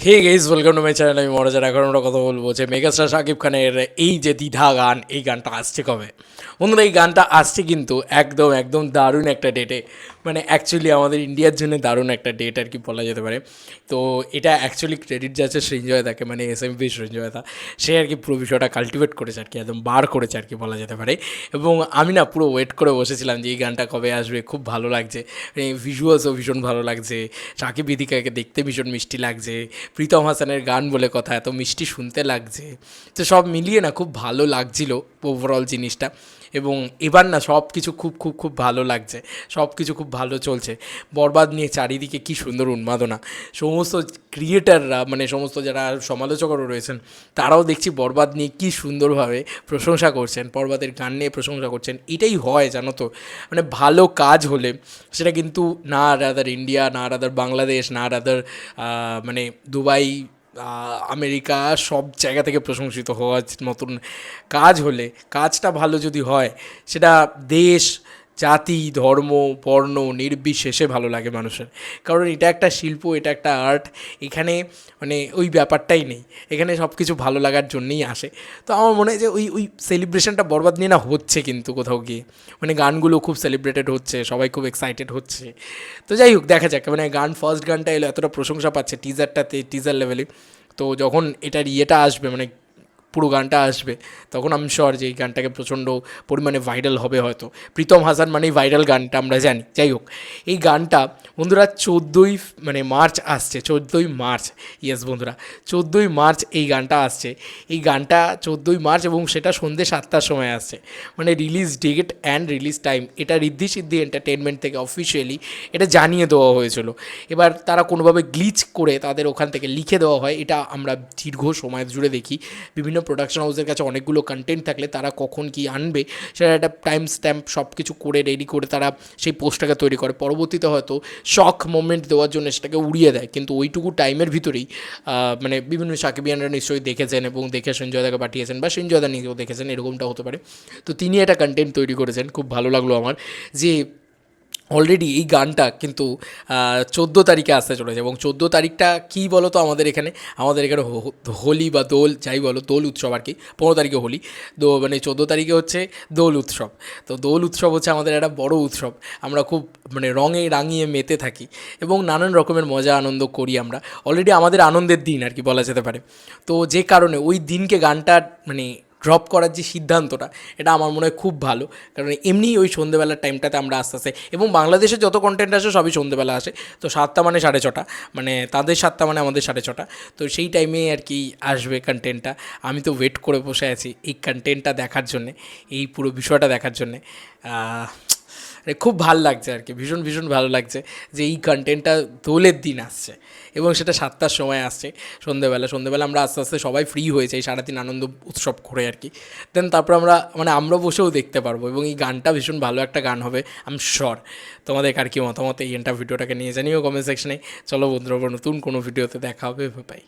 Hey guys, welcome to my channel. আমি মনোজ। এখন আমরা কথা বলবো যে মেগাস্টার শাকিব খানের এই যে দ্বিধা গান, এই গানটা আসছে কবে। বন্ধুরা, এই গানটা আসছে কিন্তু একদম একদম দারুণ একটা ডেটে, মানে অ্যাকচুয়ালি আমাদের ইন্ডিয়ার জন্য দারুণ একটা ডেট আর কি বলা যেতে পারে। তো এটা অ্যাকচুয়ালি ক্রেডিট যাচ্ছে সৃঞ্জয়দাকে, মানে এসএমভি সৃঞ্জয়দা। সে আর কি পুরো বিষয়টা কাল্টিভেট করেছে আর কি, একদম বার করেছে আর কি বলা যেতে পারে। এবং আমি না পুরো ওয়েট করে বসেছিলাম যে এই গানটা কবে আসবে। খুব ভালো লাগছে, ভিজুয়ালসও ভীষণ ভালো লাগছে, শাকিব বিদিকাকে দেখতে ভীষণ মিষ্টি লাগছে, প্রীতম হাসানের গান বলে কথা, এত মিষ্টি শুনতে লাগছে। তো সব মিলিয়ে না খুব ভালো লাগছিল ওভারঅল জিনিসটা। এবং এবার না সব কিছু খুব খুব খুব ভালো লাগছে, সব কিছু খুব ভালো চলছে। বরবাদ নিয়ে চারিদিকে কী সুন্দর উন্মাদনা। সমস্ত ক্রিয়েটাররা, মানে সমস্ত যারা সমালোচকরা রয়েছেন, তারাও দেখছি বরবাদ নিয়ে কী সুন্দরভাবে প্রশংসা করছেন, বরবাদের গান নিয়ে প্রশংসা করছেন। এটাই হয় জানো তো, মানে ভালো কাজ হলে সেটা কিন্তু না রাদার ইন্ডিয়া, না রাদার বাংলাদেশ, না রাদার মানে দুবাই, আমেরিকা, সব জায়গা থেকে প্রশংসিত হওয়ার মতন কাজ হলে, কাজটা ভালো যদি হয়, সেটা দেশ, জাতি, ধর্ম, বর্ণ নির্বিশেষে ভালো লাগে মানুষের। কারণ এটা একটা শিল্প, এটা একটা আর্ট। এখানে মানে ওই ব্যাপারটাই নেই, এখানে সব কিছু ভালো লাগার জন্যেই আসে। তো আমার মনে হয় যে ওই সেলিব্রেশনটা বরবাদ নিয়ে না হচ্ছে কিন্তু কোথাও গিয়ে, মানে গানগুলো খুব সেলিব্রেটেড হচ্ছে, সবাই খুব এক্সাইটেড হচ্ছে। তো যাই হোক, দেখা যাক। মানে গান, ফার্স্ট গানটা এলো, এতটা প্রশংসা পাচ্ছে টিজারটাতে, টিজার লেভেলে। তো যখন এটার ইয়েটা আসবে, মানে পুরো গানটা আসবে, তখন আমি শিওর যে এই গানটাকে প্রচণ্ড পরিমাণে ভাইরাল হবে হয়তো। প্রীতম হাসান মানেই ভাইরাল, গানটা আমরা জানি। যাই হোক, এই গানটা বন্ধুরা 14ই মানে মার্চ আসছে, 14ই মার্চ। ইয়েস বন্ধুরা, 14ই মার্চ এই গানটা আসছে। এই গানটা 14ই মার্চ, এবং সেটা সন্ধ্যে 7টার সময় আসছে। মানে release date and release time এটা ঋদ্ধি সিদ্ধি এন্টারটেনমেন্ট থেকে অফিসিয়ালি এটা জানিয়ে দেওয়া হয়েছিল। এবার তারা কোনোভাবে গ্লিচ করে তাদের ওখান থেকে লিখে দেওয়া হয়, এটা আমরা দীর্ঘ সময় জুড়ে দেখি। বিভিন্ন প্রোডাকশন হাউসের কাছে অনেকগুলো কন্টেন্ট থাকলে তারা কখন কি আনবে সেটা একটা টাইম স্ট্যাম্প সব কিছু করে রেডি করে তারা সেই পোস্টটাকে তৈরি করে। পরবর্তীতে হয়তো শক মোমেন্ট দেওয়ার জন্য সেটাকে উড়িয়ে দেয়, কিন্তু ওইটুকু টাইমের ভিতরেই মানে বিভিন্ন সাকিবিয়ানরা নিশ্চয়ই দেখেছেন এবং দেখে সঞ্জয়দাকে পাঠিয়েছেন, বা সঞ্জয়দা নিজেও দেখেছেন, এরকমটা হতে পারে। তো তিনি একটা কন্টেন্ট তৈরি করেছেন, খুব ভালো লাগলো আমার যে অলরেডি এই গানটা কিন্তু 14 তারিখে আসতে চলেছে। এবং 14 তারিখটা কী বলো তো, আমাদের এখানে হোলি বা দোল যাই বলো, দোল উৎসব আর কি। 15 তারিখে হোলি, মানে 14 তারিখে হচ্ছে দোল উৎসব। তো দোল উৎসব হচ্ছে আমাদের একটা বড় উৎসব। আমরা খুব মানে রঙে রাঙিয়ে মেতে থাকি এবং নানান রকমের মজা আনন্দ করি আমরা। অলরেডি আমাদের আনন্দের দিন আর কি বলা যেতে পারে। তো যে কারণে ওই দিনকে গানটা মানে ড্রপ করার যে সিদ্ধান্তটা, এটা আমার মনে হয় খুব ভালো। কারণ এমনি ওই সন্ধ্যেবেলার টাইমটাতে আমরা আস্তে আস্তে, এবং বাংলাদেশে যত কন্টেন্ট আসে সবই সন্ধ্যেবেলা আসে। তো 7টা মানে 6:30, মানে তাদের 7টা মানে আমাদের 6:30। তো সেই টাইমে আর কি আসবে কন্টেন্টটা। আমি তো ওয়েট করে বসে আছি এই কন্টেন্টটা দেখার জন্যে, এই পুরো বিষয়টা দেখার জন্যে। খুব ভাল লাগছে আর কি, ভীষণ ভীষণ ভালো লাগছে যে এই কন্টেন্টটা দোলের দিন আসছে এবং সেটা 7টার সময় আসছে সন্ধ্যেবেলা আমরা আস্তে আস্তে সবাই ফ্রি হয়েছে এই সারাদিন আনন্দ উৎসব করে আর কি। দেন তারপর আমরা বসেও দেখতে পারবো, এবং এই গানটা ভীষণ ভালো একটা গান হবে আমি শিওর। তোমাদের আর কি মতামত এই ভিডিওটাকে নিয়ে জানিও কমেন্ট সেকশনে। চলো বন্ধুরা, নতুন কোনো ভিডিওতে দেখা হবে, বাই।